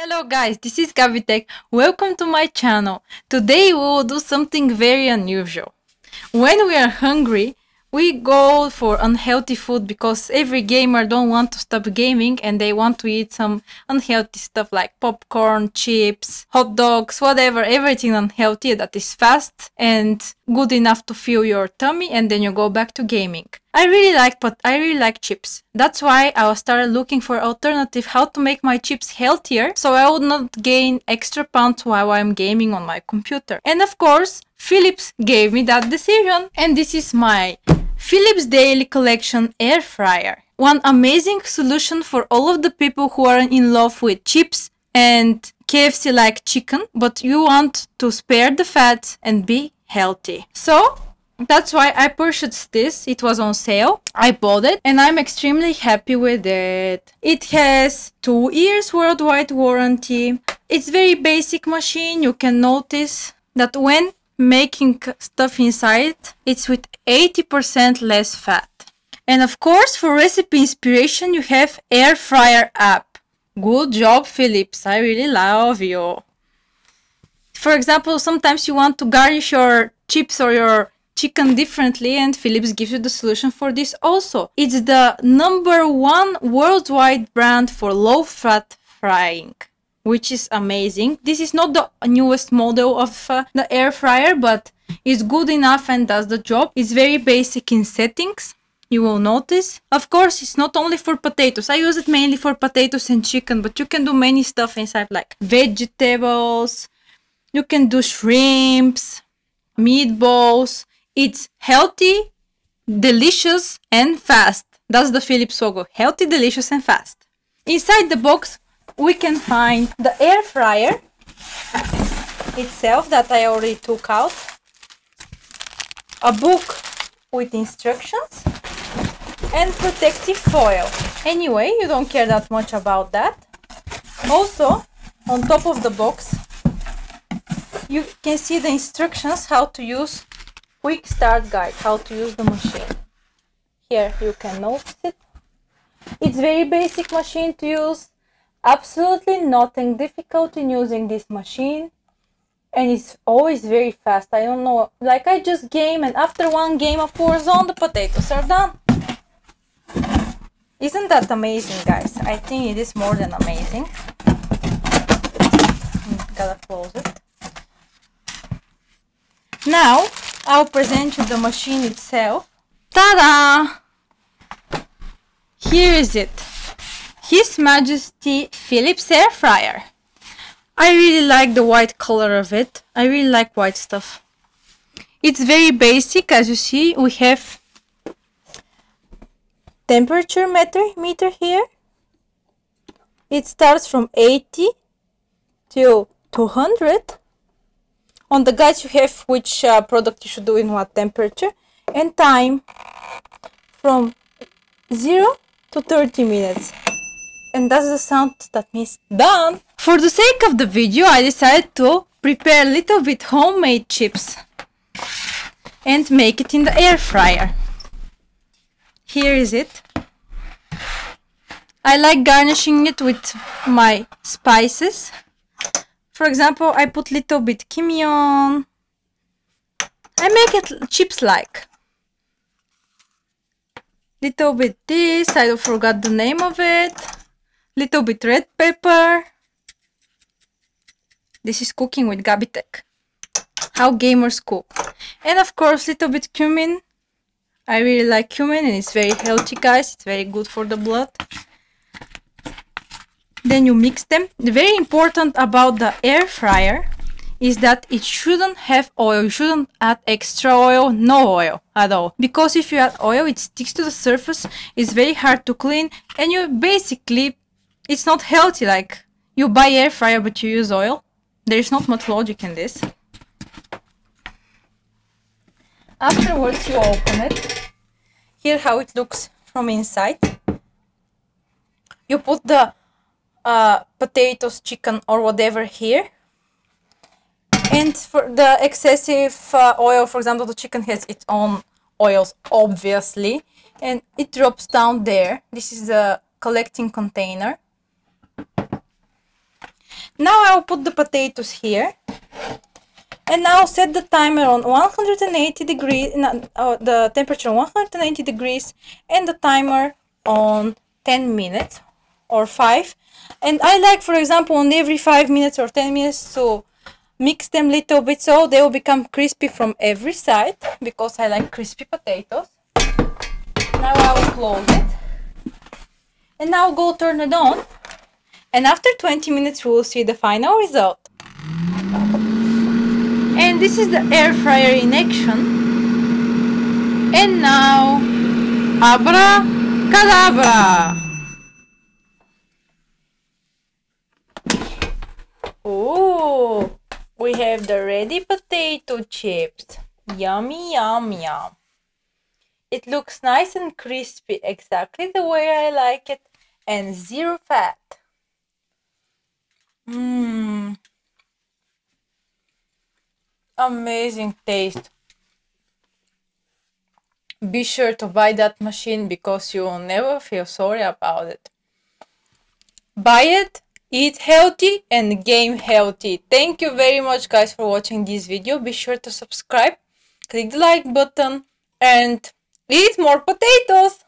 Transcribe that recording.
Hello guys, this is Gabitek. Welcome to my channel. Today we will do something very unusual. When we are hungry, we go for unhealthy food because every gamer don't want to stop gaming and they want to eat some unhealthy stuff like popcorn, chips, hot dogs, whatever, everything unhealthy that is fast and good enough to fill your tummy, and then you go back to gaming. I really like chips. That's why I started looking for alternative how to make my chips healthier so I would not gain extra pounds while I'm gaming on my computer. And of course, Philips gave me that decision, and this is my Philips Daily Collection Air Fryer. One amazing solution for all of the people who are in love with chips and KFC like chicken, but you want to spare the fat and be healthy. So that's why I purchased this. It was on sale. I bought it and I'm extremely happy with it. It has 2 years worldwide warranty. It's very basic machine. You can notice that when making stuff inside, it's with 80% less fat. And of course, for recipe inspiration, you have air fryer app. Good job, Philips. I really love you. For example, sometimes you want to garnish your chips or your chicken differently, and Philips gives you the solution for this also. It's the #1 worldwide brand for low-fat frying, which is amazing. This is not the newest model of the air fryer, but it's good enough and does the job. It's very basic in settings, you will notice. Of course, it's not only for potatoes. I use it mainly for potatoes and chicken, but you can do many stuff inside like vegetables. You can do shrimps, meatballs. It's healthy, delicious, and fast. That's the Philips logo. Healthy, delicious, and fast. Inside the box, we can find the air fryer itself that I already took out, a book with instructions, and protective foil. Anyway, you don't care that much about that. Also, on top of the box, you can see the instructions how to use quick start guide, how to use the machine. Here you can notice it. It's very basic machine to use. Absolutely nothing difficult in using this machine, and it's always very fast. I don't know, like I just game, and after one game of Warzone the potatoes are done. Isn't that amazing, guys? I think it is more than amazing. Gotta close it. Now I'll present you the machine itself. Ta-da! Here is it. His Majesty Philips Air Fryer. I really like the white color of it. I really like white stuff. It's very basic. As you see, we have temperature meter here. It starts from 80 till 200. On the guides you have which product you should do in what temperature, and time from 0 to 30 minutes. And that's the sound that means done. For the sake of the video, I decided to prepare a little bit homemade chips and make it in the air fryer. Here is it. I like garnishing it with my spices. For example, I put little bit kimyon. I make it chips like. Little bit this, I forgot the name of it. Little bit red pepper. This is cooking with Gabitek. How gamers cook. And of course, little bit cumin. I really like cumin and it's very healthy, guys. It's very good for the blood. Then you mix them. The very important about the air fryer is that it shouldn't have oil. You shouldn't add extra oil, no oil at all. Because if you add oil, it sticks to the surface. It's very hard to clean, and you basically, it's not healthy. Like you buy air fryer but you use oil. There is not much logic in this. Afterwards you open it. Here how it looks from inside. You put the potatoes, chicken or whatever here. And for the excessive oil, for example, the chicken has its own oils, obviously. And it drops down there. This is the collecting container. Now I'll put the potatoes here. And now set the timer on 180 degrees, the temperature on 180 degrees, and the timer on 10 minutes or 5. And I like, for example, on every 5 minutes or 10 minutes to mix them a little bit so they will become crispy from every side, because I like crispy potatoes. Now I will close it. And now go turn it on. And after 20 minutes we will see the final result. And this is the air fryer in action. And now, abracadabra! Oh, we have the ready potato chips. Yummy, yum, yum. It looks nice and crispy, exactly the way I like it, and zero fat. Amazing taste. Be sure to buy that machine because you will never feel sorry about it. Buy it, eat healthy, and game healthy. Thank you very much, guys, for watching this video. Be sure to subscribe, click the like button, and eat more potatoes.